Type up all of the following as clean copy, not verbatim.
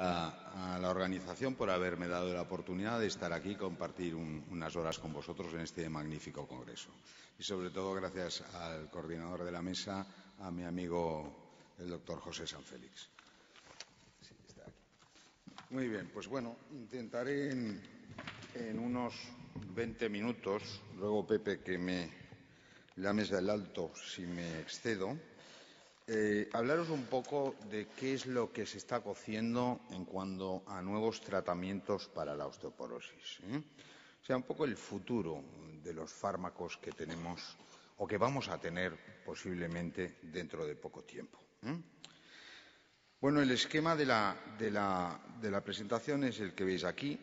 a la organización por haberme dado la oportunidad de estar aquí y compartir unas horas con vosotros en este magnífico congreso. Y sobre todo gracias al coordinador de la mesa, a mi amigo el doctor José Sanfélix. Sí, está aquí. Muy bien, pues bueno, intentaré en unos 20 minutos, luego Pepe que me llames del alto si me excedo, hablaros un poco de qué es lo que se está cociendo en cuanto a nuevos tratamientos para la osteoporosis. O sea, un poco el futuro de los fármacos que tenemos o que vamos a tener posiblemente dentro de poco tiempo. Bueno, el esquema de la presentación es el que veis aquí.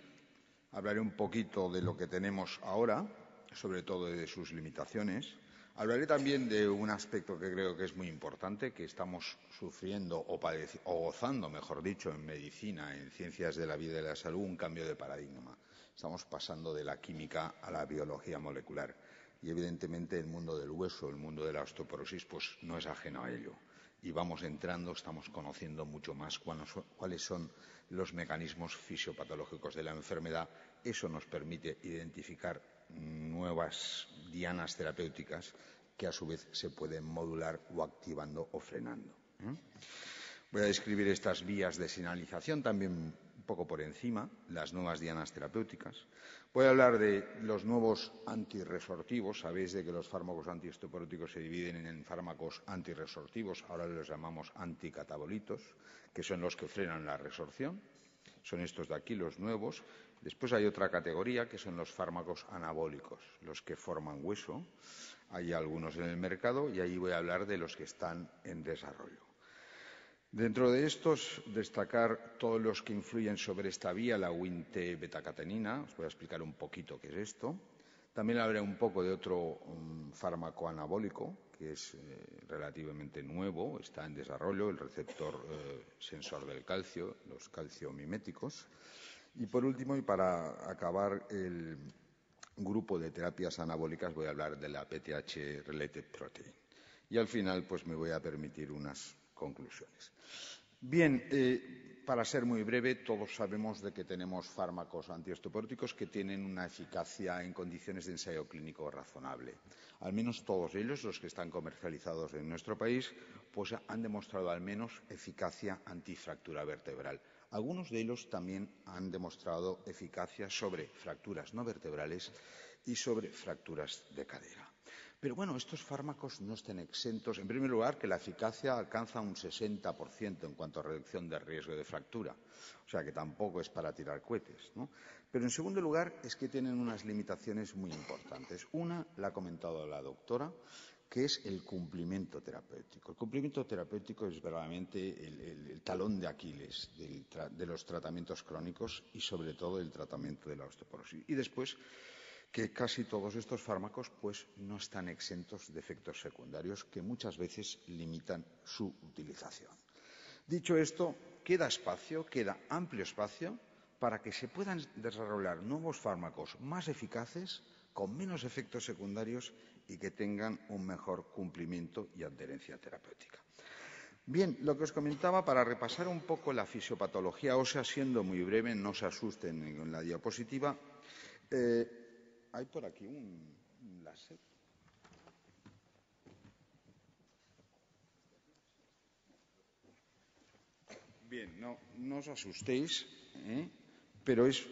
Hablaré un poquito de lo que tenemos ahora, sobre todo de sus limitaciones. Hablaré también de un aspecto que creo que es muy importante, que estamos sufriendo o gozando, mejor dicho, en medicina, en ciencias de la vida y de la salud, un cambio de paradigma. Estamos pasando de la química a la biología molecular. Y, evidentemente, el mundo del hueso, el mundo de la osteoporosis, pues no es ajeno a ello. Y vamos entrando, estamos conociendo mucho más cuáles son los mecanismos fisiopatológicos de la enfermedad. Eso nos permite identificar nuevas dianas terapéuticas que a su vez se pueden modular o activando o frenando. Voy a describir estas vías de señalización también un poco por encima, las nuevas dianas terapéuticas. Voy a hablar de los nuevos antirresortivos. Sabéis de que los fármacos antiosteoporóticos se dividen en fármacos antirresortivos, ahora los llamamos anticatabolitos, que son los que frenan la resorción. Son estos de aquí, los nuevos. Después hay otra categoría que son los fármacos anabólicos, los que forman hueso. Hay algunos en el mercado y ahí voy a hablar de los que están en desarrollo. Dentro de estos, destacar todos los que influyen sobre esta vía, la Wnt-betacatenina. Os voy a explicar un poquito qué es esto. También hablaré un poco de otro fármaco anabólico, que es relativamente nuevo, está en desarrollo, el receptor sensor del calcio, los calciomiméticos. Y por último, y para acabar el grupo de terapias anabólicas, voy a hablar de la PTH-related protein. Y al final, pues me voy a permitir unas conclusiones. Bien, para ser muy breve, todos sabemos de que tenemos fármacos antiosteoporóticos que tienen una eficacia en condiciones de ensayo clínico razonable. Al menos todos ellos, los que están comercializados en nuestro país, pues han demostrado al menos eficacia antifractura vertebral. Algunos de ellos también han demostrado eficacia sobre fracturas no vertebrales y sobre fracturas de cadera. Pero bueno, estos fármacos no están exentos. En primer lugar, que la eficacia alcanza un 60% en cuanto a reducción de riesgo de fractura. O sea que tampoco es para tirar cohetes, ¿no? Pero en segundo lugar, es que tienen unas limitaciones muy importantes. Una, la ha comentado la doctora, que es el cumplimiento terapéutico. El cumplimiento terapéutico es verdaderamente el talón de Aquiles de los tratamientos crónicos y sobre todo el tratamiento de la osteoporosis. Y después, que casi todos estos fármacos pues no están exentos de efectos secundarios que muchas veces limitan su utilización. Dicho esto, queda amplio espacio para que se puedan desarrollar nuevos fármacos más eficaces, con menos efectos secundarios y que tengan un mejor cumplimiento y adherencia terapéutica. Bien, lo que os comentaba para repasar un poco la fisiopatología ósea, siendo muy breve, no se asusten en la diapositiva. Hay por aquí un láser. Bien, no os asustéis, pero es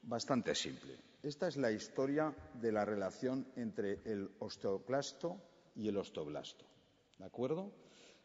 bastante simple. Esta es la historia de la relación entre el osteoclasto y el osteoblasto. ¿De acuerdo?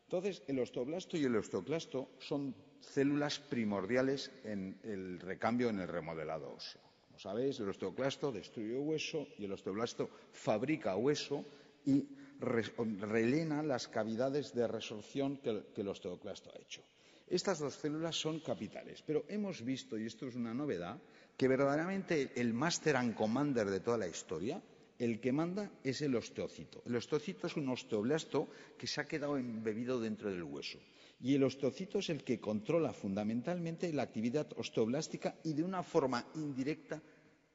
Entonces, el osteoblasto y el osteoclasto son células primordiales en el recambio, en el remodelado óseo. Como sabéis, el osteoclasto destruye hueso y el osteoblasto fabrica hueso y rellena las cavidades de resorción que el osteoclasto ha hecho. Estas dos células son capitales, pero hemos visto, y esto es una novedad, que verdaderamente el master and commander de toda la historia, el que manda es el osteocito. El osteocito es un osteoblasto que se ha quedado embebido dentro del hueso. Y el osteocito es el que controla fundamentalmente la actividad osteoblástica y de una forma indirecta,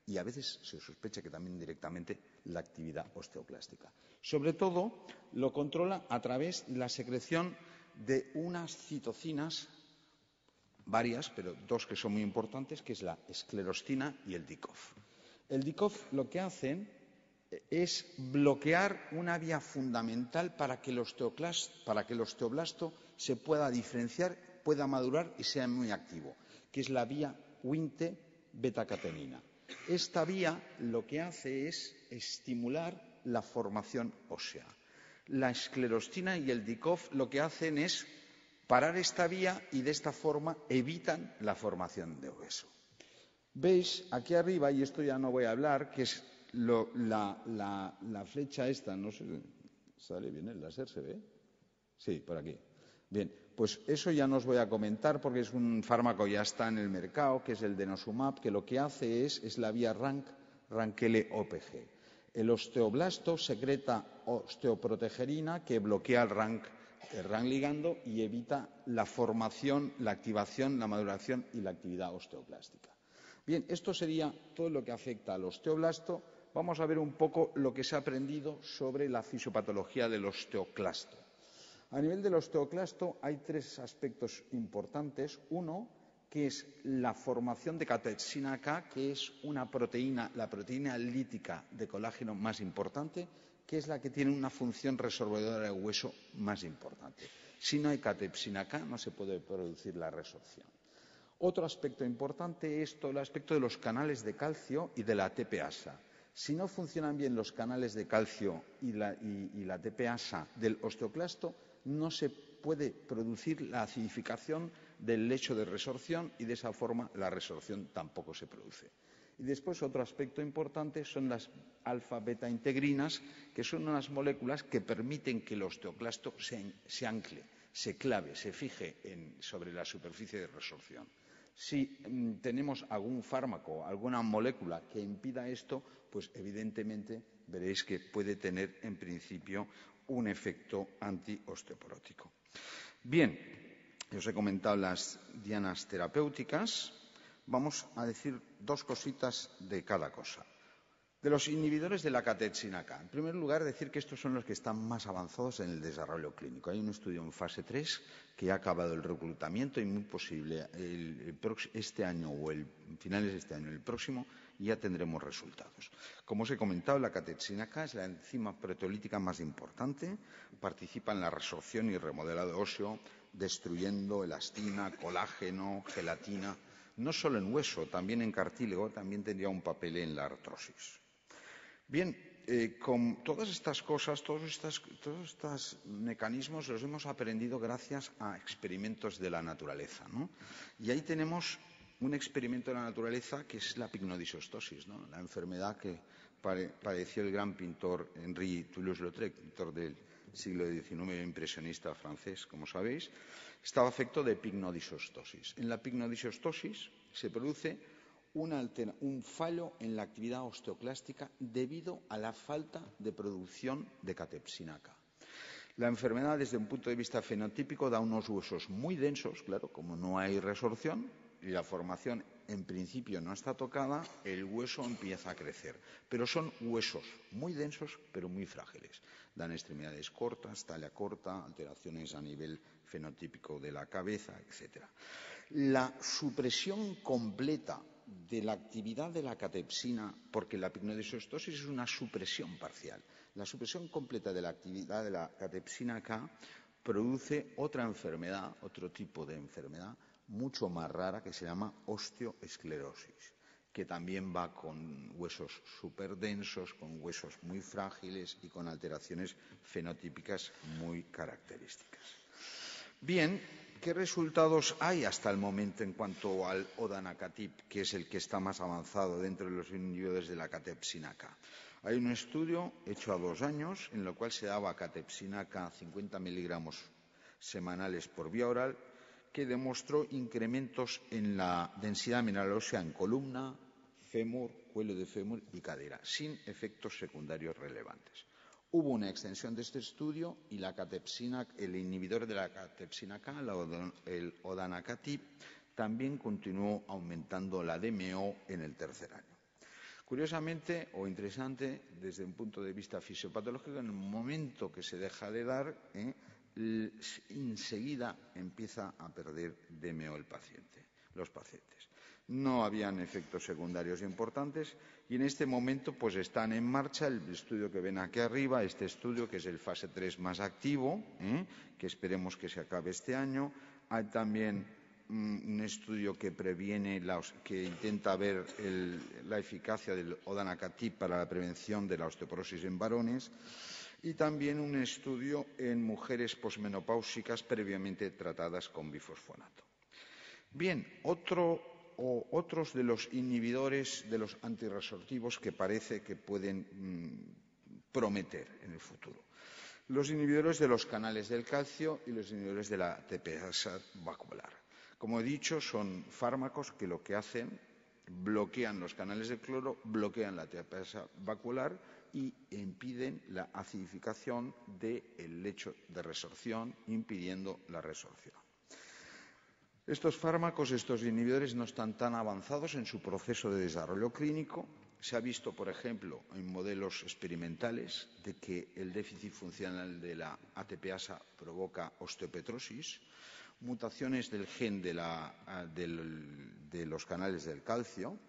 y a veces se sospecha que también directamente, la actividad osteoclástica. Sobre todo, lo controla a través de la secreción de unas citocinas varias, pero dos que son muy importantes, que es la esclerostina y el DICOF. El DICOF lo que hacen es bloquear una vía fundamental para que el osteoblasto se pueda diferenciar, pueda madurar y sea muy activo, que es la vía Wnt-beta-catenina. Esta vía lo que hace es estimular la formación ósea. La esclerostina y el DICOF lo que hacen es parar esta vía y de esta forma evitan la formación de hueso. Veis aquí arriba, y esto ya no voy a hablar, que es la flecha esta, no sé, ¿sale bien el láser? ¿Se ve? Sí, por aquí. Bien, pues eso ya no os voy a comentar porque es un fármaco que ya está en el mercado, que es el denosumab, que lo que hace es la vía RANKL-OPG. El osteoblasto secreta osteoprotegerina que bloquea el RANK ligando y evita la formación, la activación, la maduración y la actividad osteoplástica. Bien, esto sería todo lo que afecta al osteoblasto. Vamos a ver un poco lo que se ha aprendido sobre la fisiopatología del osteoclasto. A nivel del osteoclasto hay tres aspectos importantes. Uno, que es la formación de catepsina K, que es una proteína, la proteína lítica de colágeno más importante, que es la que tiene una función resorbedora de hueso más importante. Si no hay catepsina K, no se puede producir la resorción. Otro aspecto importante es todo el aspecto de los canales de calcio y de la ATPasa. Si no funcionan bien los canales de calcio y la ATPasa del osteoclasto, no se puede producir la acidificación del lecho de resorción y de esa forma la resorción tampoco se produce. Y después otro aspecto importante son las alfa-beta integrinas, que son unas moléculas que permiten que el osteoclasto se ancle, se clave, se fije sobre la superficie de resorción. Si tenemos algún fármaco, alguna molécula que impida esto, pues evidentemente veréis que puede tener en principio un efecto antiosteoporótico. Bien, os he comentado las dianas terapéuticas. Vamos a decir dos cositas de cada cosa. De los inhibidores de la catepsina K. En primer lugar, decir que estos son los que están más avanzados en el desarrollo clínico. Hay un estudio en fase 3 que ha acabado el reclutamiento y muy posible este año o finales de este año, el próximo, ya tendremos resultados. Como os he comentado, la catepsina K es la enzima proteolítica más importante, participa en la resorción y remodelado óseo, destruyendo elastina, colágeno, gelatina. No solo en hueso, también en cartílago, también tendría un papel en la artrosis. Bien, con todas estas cosas, todos estos mecanismos los hemos aprendido gracias a experimentos de la naturaleza, ¿no? Y ahí tenemos un experimento de la naturaleza que es la pigmodiostosis, ¿no? La enfermedad que padeció el gran pintor Henri Toulouse-Lautrec, pintor del siglo XIX, impresionista francés, como sabéis, estaba afecto de pigmodiostosis. En la pigmodiostosis se produce un fallo en la actividad osteoclástica debido a la falta de producción de catepsina K. La enfermedad, desde un punto de vista fenotípico, da unos huesos muy densos, claro, como no hay resorción y la formación en principio no está tocada, el hueso empieza a crecer. Pero son huesos muy densos, pero muy frágiles. Dan extremidades cortas, talla corta, alteraciones a nivel fenotípico de la cabeza, etc. La supresión completa de la actividad de la catepsina, porque la pigmodiostosis es una supresión parcial. La supresión completa de la actividad de la catepsina K produce otra enfermedad, otro tipo de enfermedad, mucho más rara, que se llama osteoesclerosis, que también va con huesos superdensos, con huesos muy frágiles y con alteraciones fenotípicas muy características. Bien, ¿qué resultados hay hasta el momento en cuanto al odanacatib, que es el que está más avanzado dentro de los inhibidores de la catepsina K? Hay un estudio hecho a 2 años en el cual se daba catepsina K 50 miligramos semanales por vía oral, que demostró incrementos en la densidad mineral ósea en columna, fémur, cuello de fémur y cadera, sin efectos secundarios relevantes. Hubo una extensión de este estudio y la catepsina, el inhibidor de la catepsina K, el odanacatib, también continuó aumentando la DMO en el 3er año. Curiosamente o interesante, desde un punto de vista fisiopatológico, en el momento que se deja de dar, enseguida empieza a perder DMO los pacientes. No habían efectos secundarios importantes y en este momento pues están en marcha el estudio que ven aquí arriba, este estudio que es el fase 3 más activo, que esperemos que se acabe este año. Hay también un estudio que que intenta ver la eficacia del Odanacatab para la prevención de la osteoporosis en varones y también un estudio en mujeres posmenopáusicas previamente tratadas con bifosfonato. Bien, otros de los inhibidores de los antirresortivos que parece que pueden prometer en el futuro. Los inhibidores de los canales del calcio y los inhibidores de la ATPasa vacuolar. Como he dicho, son fármacos que lo que hacen, bloquean los canales de cloro, bloquean la ATPasa vacuolar y impiden la acidificación del lecho de resorción, impidiendo la resorción. Estos fármacos, estos inhibidores, no están tan avanzados en su proceso de desarrollo clínico. Se ha visto, por ejemplo, en modelos experimentales de que el déficit funcional de la ATPasa provoca osteopetrosis, mutaciones del gen de los canales del calcio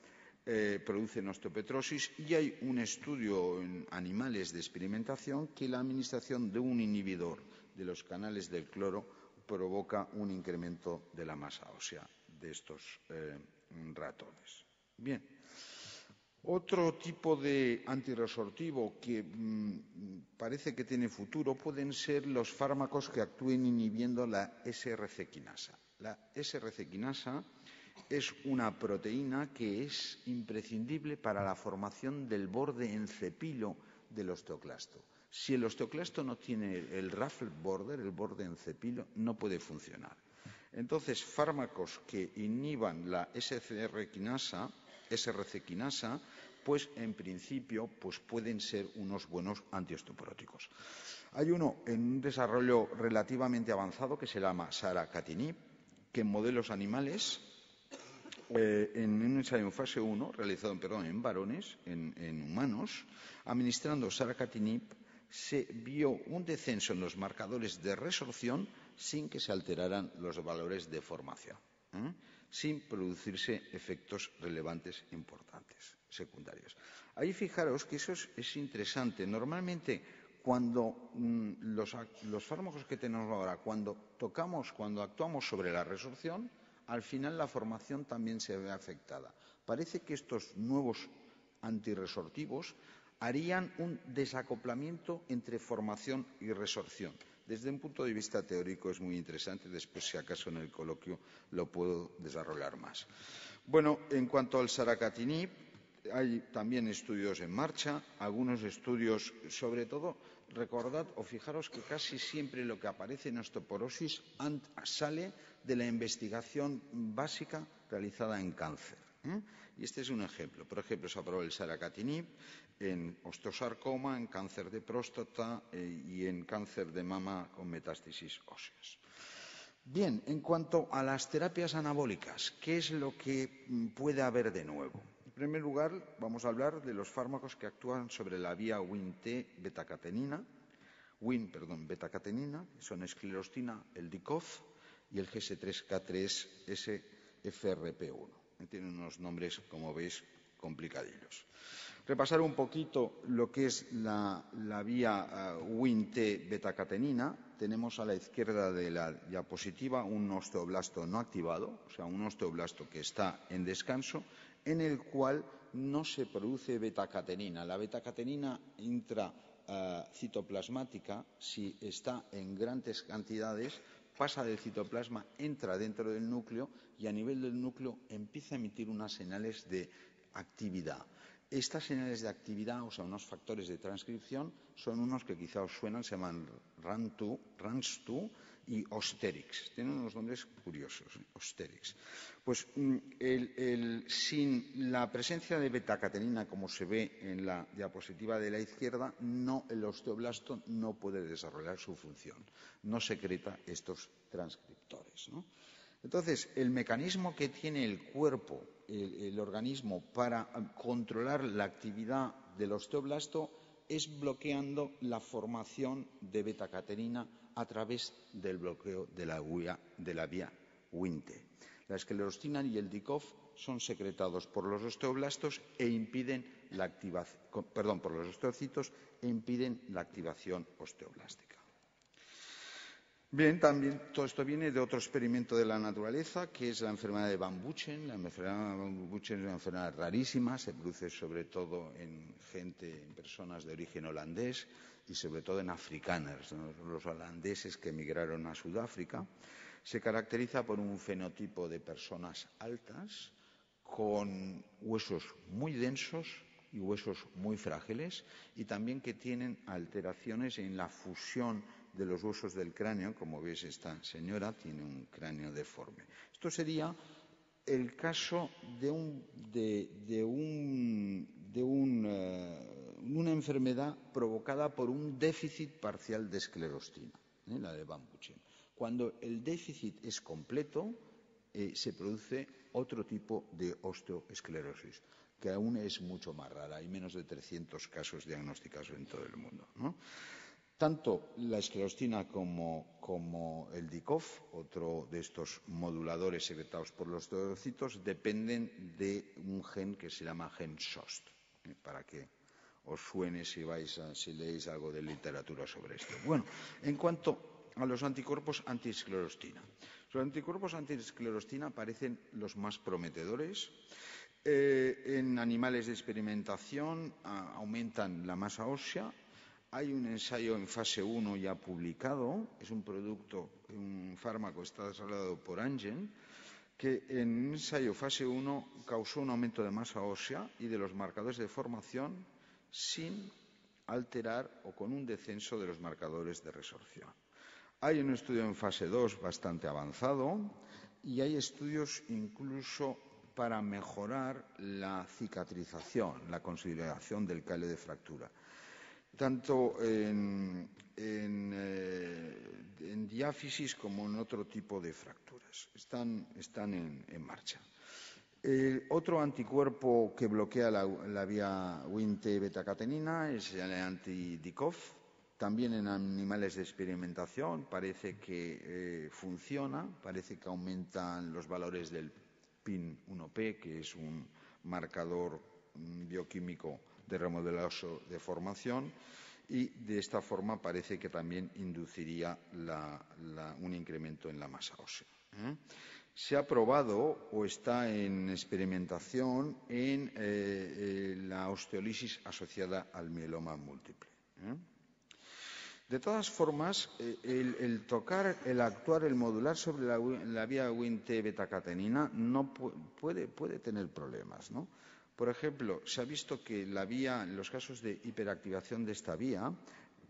producen osteopetrosis y hay un estudio en animales de experimentación que la administración de un inhibidor de los canales del cloro provoca un incremento de la masa ósea de estos ratones. Bien. Otro tipo de antirresortivo que parece que tiene futuro pueden ser los fármacos que actúen inhibiendo la SRC quinasa. La SRC quinasa es una proteína que es imprescindible para la formación del borde en cepilo del osteoclasto. Si el osteoclasto no tiene el ruffle border, el borde en cepilo, no puede funcionar. Entonces, fármacos que inhiban la SRC quinasa, pues en principio pueden ser unos buenos antiosteoporóticos. Hay uno en un desarrollo relativamente avanzado que se llama saracatinib, que en modelos animales, en un ensayo en fase 1, realizado en varones, en humanos, administrando saracatinib, se vio un descenso en los marcadores de resorción sin que se alteraran los valores de formación, sin producirse efectos relevantes importantes secundarios. Ahí fijaros que eso es interesante. Normalmente, cuando los fármacos que tenemos ahora, cuando actuamos sobre la resorción, al final la formación también se ve afectada. Parece que estos nuevos antirresortivos harían un desacoplamiento entre formación y resorción. Desde un punto de vista teórico es muy interesante, después si acaso en el coloquio lo puedo desarrollar más. Bueno, en cuanto al saracatinib, hay también estudios en marcha, algunos estudios, sobre todo, recordad o fijaros que casi siempre lo que aparece en osteoporosis sale de la investigación básica realizada en cáncer. Y este es un ejemplo. Por ejemplo, se aprobó el saracatinib en osteosarcoma, en cáncer de próstata y en cáncer de mama con metástasis óseas. Bien, en cuanto a las terapias anabólicas, ¿qué es lo que puede haber de nuevo? En primer lugar, vamos a hablar de los fármacos que actúan sobre la vía Wnt-betacatenina, que son esclerostina, el DICOF y el GS3K3-SFRP1. Tienen unos nombres, como veis, complicadillos. Repasar un poquito lo que es la vía Wnt-betacatenina. Tenemos a la izquierda de la diapositiva un osteoblasto no activado, o sea, un osteoblasto que está en descanso, en el cual no se produce betacatenina. La betacatenina intracitoplasmática, si está en grandes cantidades, pasa del citoplasma, entra dentro del núcleo y a nivel del núcleo empieza a emitir unas señales de actividad. Estas señales de actividad, o sea, unos factores de transcripción, son unos que quizá os suenan, se llaman RANS2 y Osterix. Tienen unos nombres curiosos, Osterix. Pues sin la presencia de betacatenina, como se ve en la diapositiva de la izquierda, el osteoblasto no puede desarrollar su función. No secreta estos transcriptores, ¿no? Entonces, el mecanismo que tiene el cuerpo, el organismo, para controlar la actividad del osteoblasto es bloqueando la formación de betacatenina a través del bloqueo de la vía Wnt. La esclerostina y el Dicov son secretados por los osteoblastos e impiden la activación, por los osteocitos e impiden la activación osteoblástica. Bien, también todo esto viene de otro experimento de la naturaleza, que es la enfermedad de Van Buchen. La enfermedad de Van Buchen es una enfermedad rarísima, se produce sobre todo en personas de origen holandés y sobre todo en afrikaners, ¿no? Los holandeses que emigraron a Sudáfrica. Se caracteriza por un fenotipo de personas altas, con huesos muy densos y huesos muy frágiles, y también que tienen alteraciones en la fusión de los huesos del cráneo. Como ves, esta señora tiene un cráneo deforme. Esto sería el caso de una enfermedad provocada por un déficit parcial de esclerostina, la de Van Buchen. Cuando el déficit es completo, se produce otro tipo de osteoesclerosis, que aún es mucho más rara. Hay menos de 300 casos diagnosticados en todo el mundo, ¿no? Tanto la esclerostina como el Dicov, otro de estos moduladores secretados por los osteocitos, dependen de un gen que se llama gen SOST, para que os suene si leéis algo de literatura sobre esto. Bueno, en cuanto a los anticuerpos antiesclerostina. Los anticuerpos antiesclerostina parecen los más prometedores. En animales de experimentación aumentan la masa ósea. Hay un ensayo en fase 1 ya publicado, es un fármaco está desarrollado por Amgen, que en un ensayo fase 1 causó un aumento de masa ósea y de los marcadores de formación sin alterar o con un descenso de los marcadores de resorción. Hay un estudio en fase 2 bastante avanzado y hay estudios incluso para mejorar la cicatrización, la consolidación del callo de fractura, tanto en diáfisis como en otro tipo de fracturas. Están en marcha. Otro anticuerpo que bloquea la vía Wnt-betacatenina es el anti-Dicov. También en animales de experimentación parece que funciona, parece que aumentan los valores del PIN1P, que es un marcador bioquímico de remodelado de formación, y de esta forma parece que también induciría un incremento en la masa ósea. Se ha probado o está en experimentación en la osteolisis asociada al mieloma múltiple. De todas formas, el actuar, el modular sobre la vía Wnt-betacatenina no puede tener problemas, ¿no? Por ejemplo, se ha visto que en los casos de hiperactivación de esta vía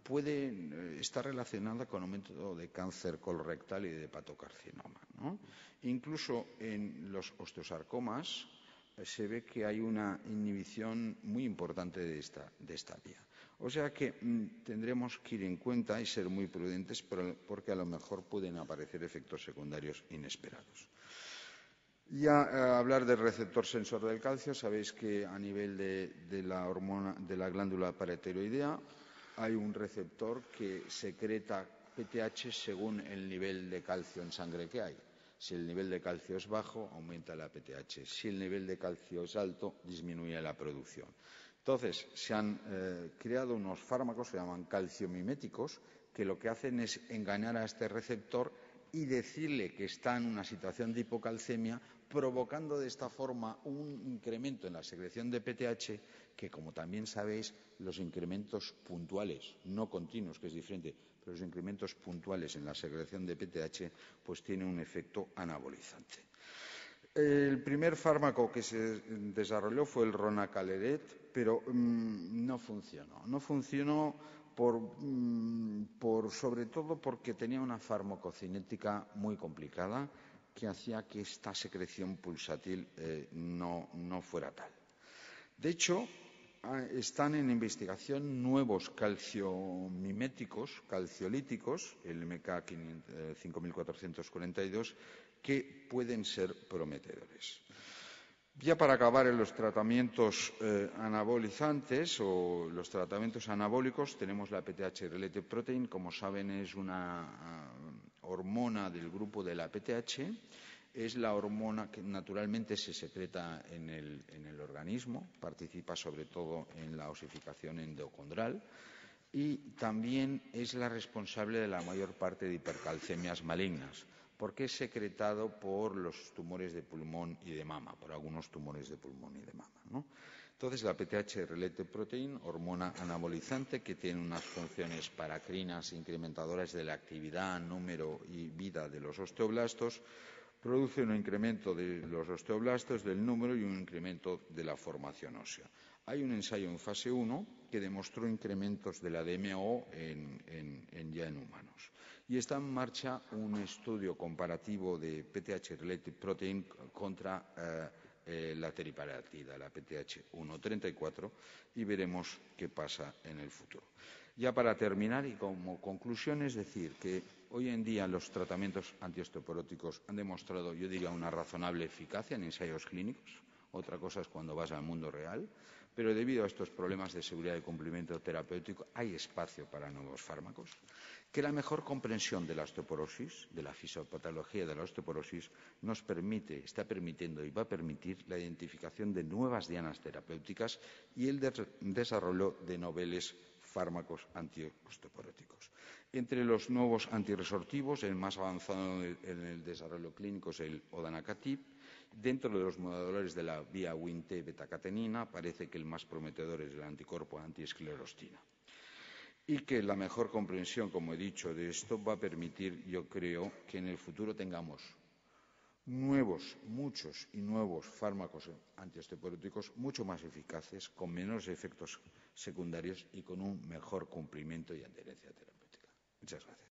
puede estar relacionada con aumento de cáncer colorectal y de hepatocarcinoma, ¿no? Incluso en los osteosarcomas se ve que hay una inhibición muy importante de esta vía. O sea que tendremos que ir en cuenta y ser muy prudentes porque a lo mejor pueden aparecer efectos secundarios inesperados. Ya hablar del receptor sensor del calcio, sabéis que a nivel de la glándula paratiroidea hay un receptor que secreta PTH según el nivel de calcio en sangre que hay. Si el nivel de calcio es bajo, aumenta la PTH. Si el nivel de calcio es alto, disminuye la producción. Entonces, se han creado unos fármacos, se llaman calciomiméticos, que lo que hacen es engañar a este receptor y decirle que está en una situación de hipocalcemia, provocando de esta forma un incremento en la secreción de PTH, que, como también sabéis, los incrementos puntuales, no continuos, que es diferente, pero los incrementos puntuales en la secreción de PTH, pues tienen un efecto anabolizante. El primer fármaco que se desarrolló fue el Ronacalet, pero no funcionó. No funcionó sobre todo porque tenía una farmacocinética muy complicada que hacía que esta secreción pulsátil no fuera tal. De hecho, están en investigación nuevos calciomiméticos, calciolíticos, el MK 5442, que pueden ser prometedores. Ya para acabar, en los tratamientos anabolizantes o los tratamientos anabólicos tenemos la PTH-related protein. Como saben, es una hormona del grupo de la PTH. Es la hormona que naturalmente se secreta en el organismo, participa sobre todo en la osificación endocondral y también es la responsable de la mayor parte de hipercalcemias malignas, porque es secretado por los tumores de pulmón y de mama, por algunos tumores de pulmón y de mama, ¿no? Entonces, la PTH-related protein, hormona anabolizante que tiene unas funciones paracrinas incrementadoras de la actividad, número y vida de los osteoblastos, produce un incremento de los osteoblastos, del número y un incremento de la formación ósea. Hay un ensayo en fase 1 que demostró incrementos de la DMO ya en humanos. Y está en marcha un estudio comparativo de PTH-related protein contra la teriparatida, la PTH134, y veremos qué pasa en el futuro. Ya para terminar y como conclusión, es decir, que hoy en día los tratamientos antiosteoporóticos han demostrado, yo diría, una razonable eficacia en ensayos clínicos. Otra cosa es cuando vas al mundo real. Pero debido a estos problemas de seguridad y cumplimiento terapéutico hay espacio para nuevos fármacos. Que la mejor comprensión de la osteoporosis, de la fisiopatología de la osteoporosis, nos permite, está permitiendo y va a permitir la identificación de nuevas dianas terapéuticas y el desarrollo de noveles fármacos antiosteoporóticos. Entre los nuevos antirresortivos, el más avanzado en el desarrollo clínico es el odanacatab. Dentro de los moduladores de la vía Wnt betacatenina, parece que el más prometedor es el anticuerpo antiesclerostina. Y que la mejor comprensión, como he dicho, de esto va a permitir, yo creo, que en el futuro tengamos muchos y nuevos fármacos antiosteoporóticos mucho más eficaces, con menores efectos secundarios y con un mejor cumplimiento y adherencia terapéutica. Muchas gracias.